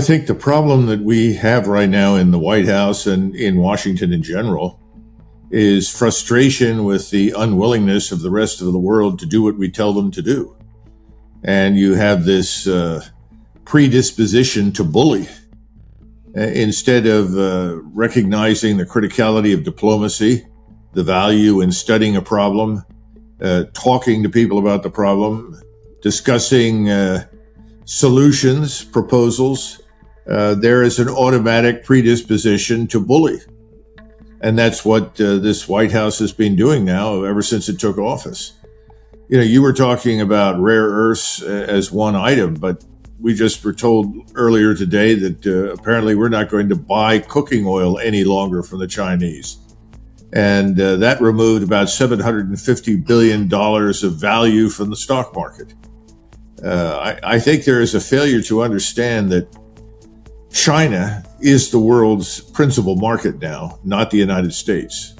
I think the problem that we have right now in the White House and in Washington in general is frustration with the unwillingness of the rest of the world to do what we tell them to do. And you have this predisposition to bully instead of recognizing the criticality of diplomacy, the value in studying a problem, talking to people about the problem, discussing solutions, proposals. There is an automatic predisposition to bully. And that's what this White House has been doing now ever since it took office. You know, you were talking about rare earths as one item, but we just were told earlier today that apparently we're not going to buy cooking oil any longer from the Chinese. And that removed about $750 billion of value from the stock market. I think there is a failure to understand that China is the world's principal market now, not the United States.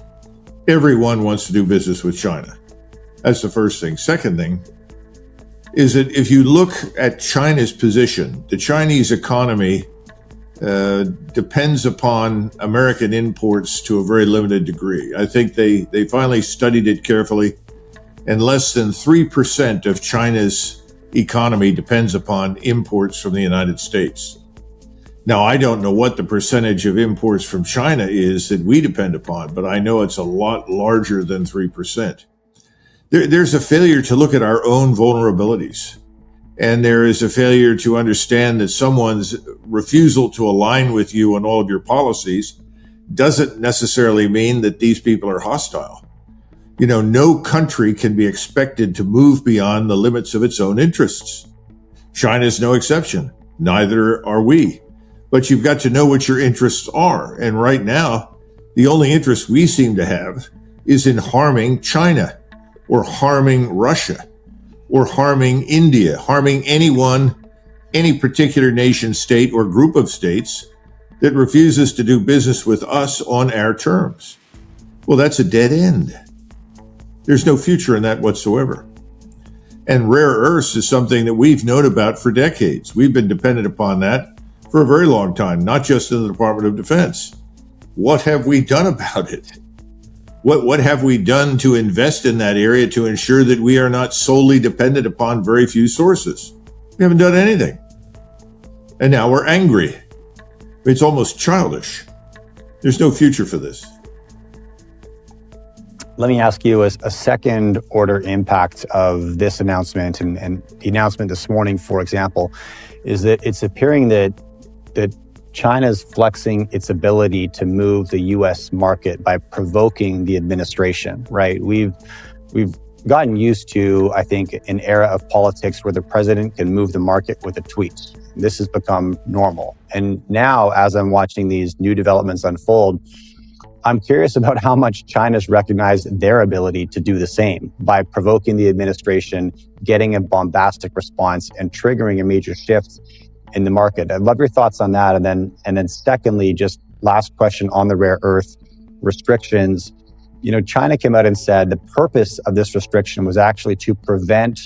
Everyone wants to do business with China. That's the first thing. Second thing is that if you look at China's position, the Chinese economy depends upon American imports to a very limited degree. I think they finally studied it carefully, and less than 3% of China's economy depends upon imports from the United States. Now, I don't know what the percentage of imports from China is that we depend upon, but I know it's a lot larger than 3%. There's a failure to look at our own vulnerabilities. And there is a failure to understand that someone's refusal to align with you on all of your policies doesn't necessarily mean that these people are hostile. You know, no country can be expected to move beyond the limits of its own interests. China's no exception. Neither are we. But you've got to know what your interests are. And right now, the only interest we seem to have is in harming China or harming Russia or harming India, harming anyone, any particular nation, state, or group of states that refuses to do business with us on our terms. Well, that's a dead end. There's no future in that whatsoever. And rare earths is something that we've known about for decades. We've been dependent upon that for a very long time, not just in the Department of Defense. What have we done about it? What have we done to invest in that area to ensure that we are not solely dependent upon very few sources? We haven't done anything. And now we're angry. It's almost childish. There's no future for this. Let me ask you a second order impact of this announcement and the announcement this morning, for example, is that it's appearing that China's flexing its ability to move the U.S. market by provoking the administration, right? We've gotten used to, I think, an era of politics where the president can move the market with a tweet. This has become normal. And now, as I'm watching these new developments unfold, I'm curious about how much China's recognized their ability to do the same by provoking the administration, getting a bombastic response, and triggering a major shift in the market. I'd love your thoughts on that. And then secondly, just last question on the rare earth restrictions. You know, China came out and said the purpose of this restriction was actually to prevent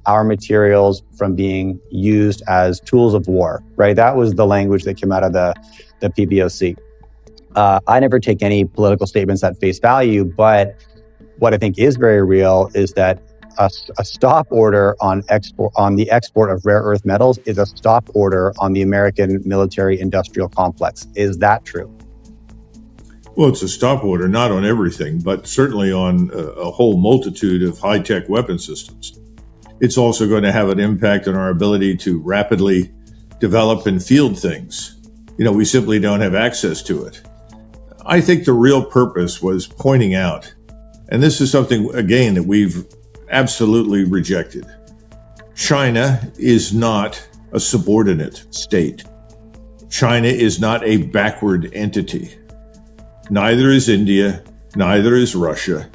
our materials from being used as tools of war, right? That was the language that came out of the PBOC. I never take any political statements at face value, but what I think is very real is that a stop order on the export of rare earth metals is a stop order on the American military industrial complex. Is that true? Well, it's a stop order, not on everything, but certainly on a whole multitude of high-tech weapon systems. It's also going to have an impact on our ability to rapidly develop and field things. You know, we simply don't have access to it. I think the real purpose was pointing out, and this is something, again, that we've absolutely rejected. China is not a subordinate state. China is not a backward entity. Neither is India, neither is Russia,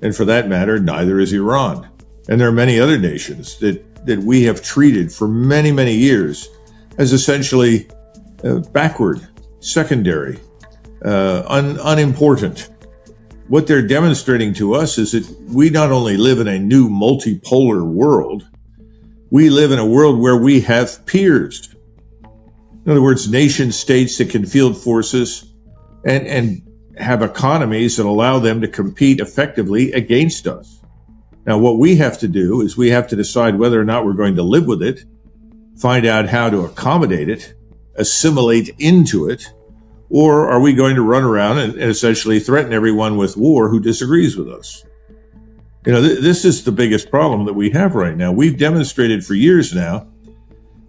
and for that matter, neither is Iran. And there are many other nations that we have treated for many, many years as essentially backward, secondary, unimportant. What they're demonstrating to us is that we not only live in a new multipolar world, we live in a world where we have peers. In other words, nation states that can field forces and have economies that allow them to compete effectively against us. Now, what we have to do is we have to decide whether or not we're going to live with it, find out how to accommodate it, assimilate into it, or are we going to run around and essentially threaten everyone with war who disagrees with us? This is the biggest problem that we have right now. We've demonstrated for years now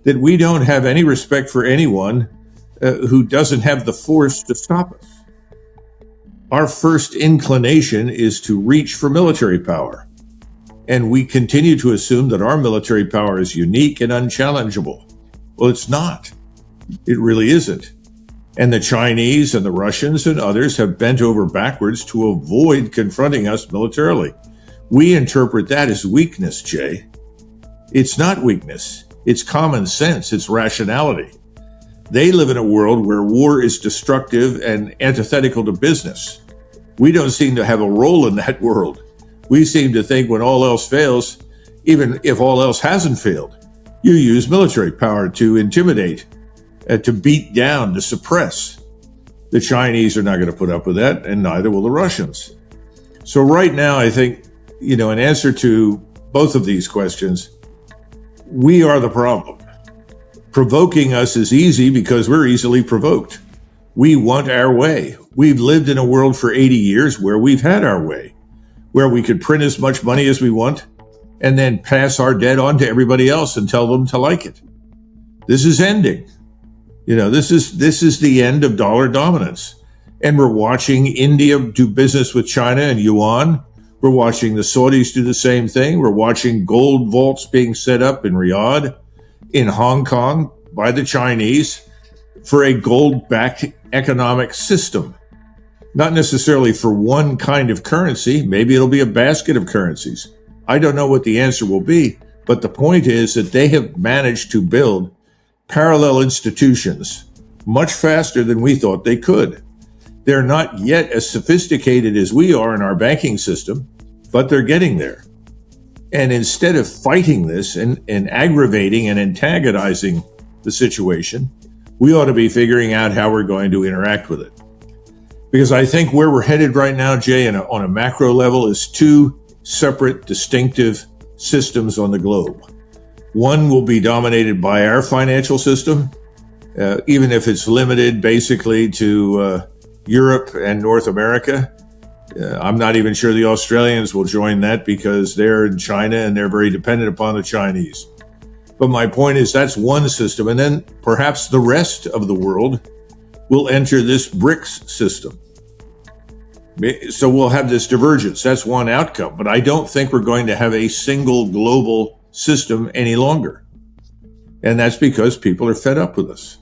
that we don't have any respect for anyone who doesn't have the force to stop us. Our first inclination is to reach for military power. And we continue to assume that our military power is unique and unchallengeable. Well, it's not. It really isn't. And the Chinese and the Russians and others have bent over backwards to avoid confronting us militarily. We interpret that as weakness, Jay. It's not weakness. It's common sense. It's rationality. They live in a world where war is destructive and antithetical to business. We don't seem to have a role in that world. We seem to think when all else fails, even if all else hasn't failed, you use military power to intimidate, to beat down, to suppress. The Chinese are not going to put up with that, and neither will the Russians. So right now, I think, in answer to both of these questions, we are the problem. Provoking us is easy because we're easily provoked. We want our way. We've lived in a world for 80 years where we've had our way, where we could print as much money as we want and then pass our debt on to everybody else and tell them to like it. This is ending. This is the end of dollar dominance. And we're watching India do business with China and yuan. We're watching the Saudis do the same thing. We're watching gold vaults being set up in Riyadh, in Hong Kong by the Chinese for a gold-backed economic system. Not necessarily for one kind of currency. Maybe it'll be a basket of currencies. I don't know what the answer will be, but the point is that they have managed to build parallel institutions much faster than we thought they could. They're not yet as sophisticated as we are in our banking system, but they're getting there. And instead of fighting this and aggravating and antagonizing the situation, we ought to be figuring out how we're going to interact with it. Because I think where we're headed right now, Jay, on a macro level, is two separate, distinctive systems on the globe. One will be dominated by our financial system, even if it's limited basically to Europe and North America. I'm not even sure the Australians will join that because they're in China and they're very dependent upon the Chinese. But my point is that's one system. And then perhaps the rest of the world will enter this BRICS system. So we'll have this divergence. That's one outcome. But I don't think we're going to have a single global system any longer. And that's because people are fed up with us.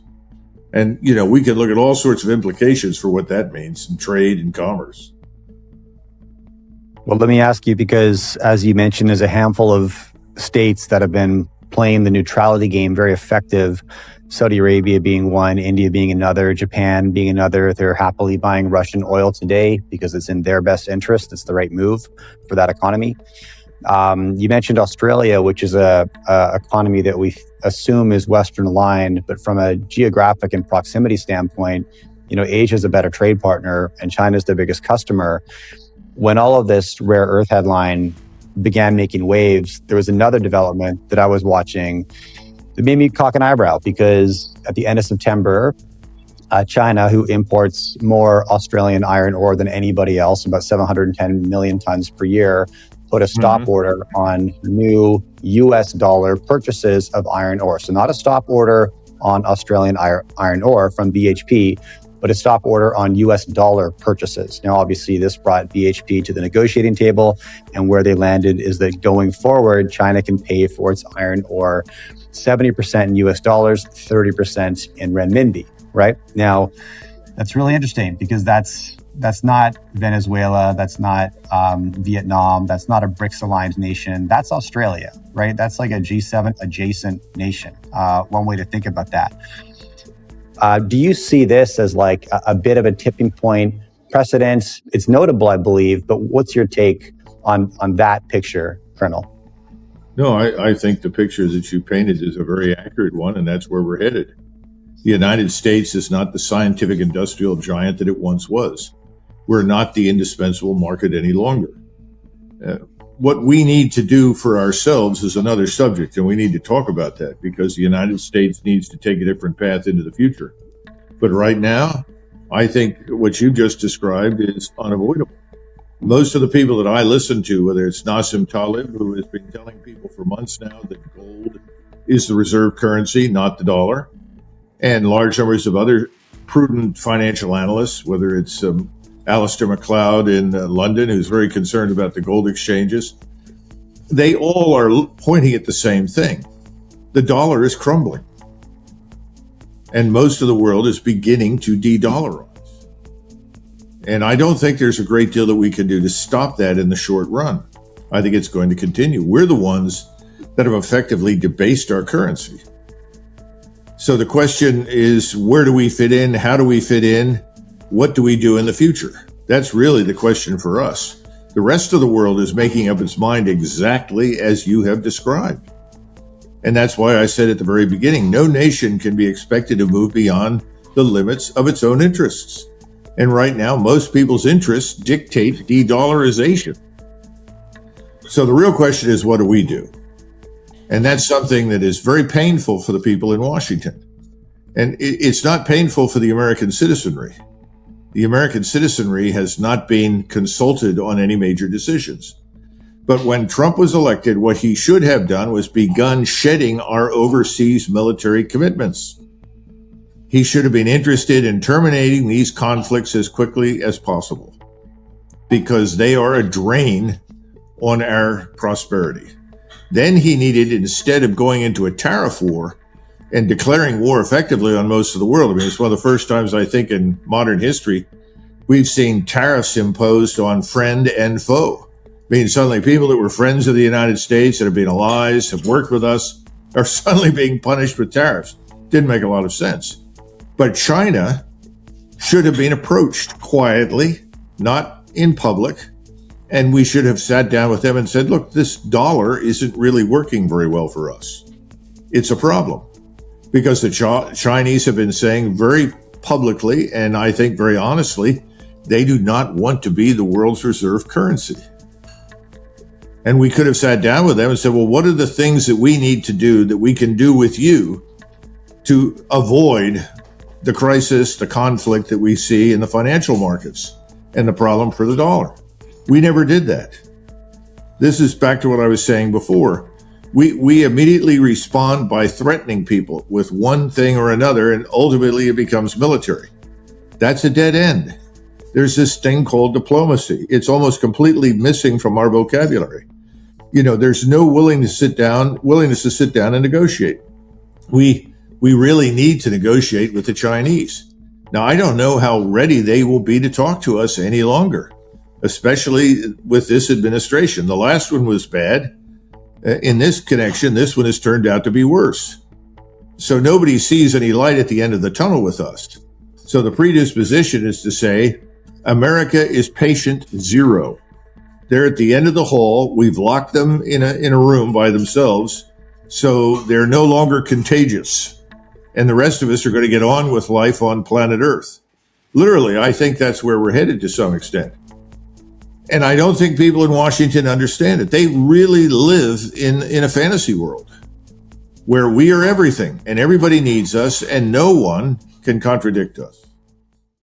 And, we can look at all sorts of implications for what that means in trade and commerce. Well, let me ask you, because as you mentioned, there's a handful of states that have been playing the neutrality game very effective. Saudi Arabia being one, India being another, Japan being another. They're happily buying Russian oil today because it's in their best interest. It's the right move for that economy. You mentioned Australia, which is a economy that we assume is Western aligned, but from a geographic and proximity standpoint, Asia is a better trade partner and China is their biggest customer. When all of this rare earth headline began making waves, there was another development that I was watching that made me cock an eyebrow, because at the end of September, China, who imports more Australian iron ore than anybody else, about 710 million tons per year, put a stop order on new US dollar purchases of iron ore. So not a stop order on Australian iron ore from BHP, but a stop order on US dollar purchases. Now, obviously, this brought BHP to the negotiating table, and where they landed is that going forward, China can pay for its iron ore 70% in US dollars, 30% in renminbi, right? Now, that's really interesting because that's not Venezuela, that's not Vietnam, that's not a BRICS aligned nation, that's Australia, right? That's like a G7 adjacent nation. One way to think about that. Do you see this as like a bit of a tipping point precedent? It's notable, I believe, but what's your take on that picture, Colonel? No, I think the picture that you painted is a very accurate one, and that's where we're headed. The United States is not the scientific industrial giant that it once was. We're not the indispensable market any longer. What we need to do for ourselves is another subject, and we need to talk about that because the United States needs to take a different path into the future. But right now, I think what you just described is unavoidable. Most of the people that I listen to, whether it's Nassim Taleb, who has been telling people for months now that gold is the reserve currency, not the dollar, and large numbers of other prudent financial analysts, whether it's Alistair MacLeod in London, who's very concerned about the gold exchanges, they all are pointing at the same thing. The dollar is crumbling. And most of the world is beginning to de-dollarize. And I don't think there's a great deal that we can do to stop that in the short run. I think it's going to continue. We're the ones that have effectively debased our currency. So the question is, where do we fit in? How do we fit in? What do we do in the future? That's really the question for us. The rest of the world is making up its mind exactly as you have described. And that's why I said at the very beginning, no nation can be expected to move beyond the limits of its own interests. And right now, most people's interests dictate de-dollarization. So the real question is, what do we do? And that's something that is very painful for the people in Washington. And it's not painful for the American citizenry. The American citizenry has not been consulted on any major decisions. But when Trump was elected, what he should have done was begun shedding our overseas military commitments. He should have been interested in terminating these conflicts as quickly as possible because they are a drain on our prosperity. Then he needed, instead of going into a tariff war and declaring war effectively on most of the world, I mean, it's one of the first times I think in modern history we've seen tariffs imposed on friend and foe. I mean, suddenly people that were friends of the United States that have been allies, have worked with us, are suddenly being punished with tariffs. Didn't make a lot of sense. But China should have been approached quietly, not in public, and we should have sat down with them and said, look, this dollar isn't really working very well for us. It's a problem because the Chinese have been saying very publicly, and I think very honestly, they do not want to be the world's reserve currency. And we could have sat down with them and said, well, what are the things that we need to do that we can do with you to avoid the crisis, the conflict that we see in the financial markets and the problem for the dollar? We never did that. This is back to what I was saying before. We immediately respond by threatening people with one thing or another, and ultimately it becomes military. That's a dead end. There's this thing called diplomacy. It's almost completely missing from our vocabulary. You know, there's no willingness to sit down and negotiate. We really need to negotiate with the Chinese. Now, I don't know how ready they will be to talk to us any longer, especially with this administration. The last one was bad. In this connection, this one has turned out to be worse. So nobody sees any light at the end of the tunnel with us. So the predisposition is to say, America is patient zero. They're at the end of the hall. We've locked them in a room by themselves, so they're no longer contagious. And the rest of us are going to get on with life on planet Earth. Literally, I think that's where we're headed to some extent. And I don't think people in Washington understand it. They really live in a fantasy world where we are everything and everybody needs us and no one can contradict us.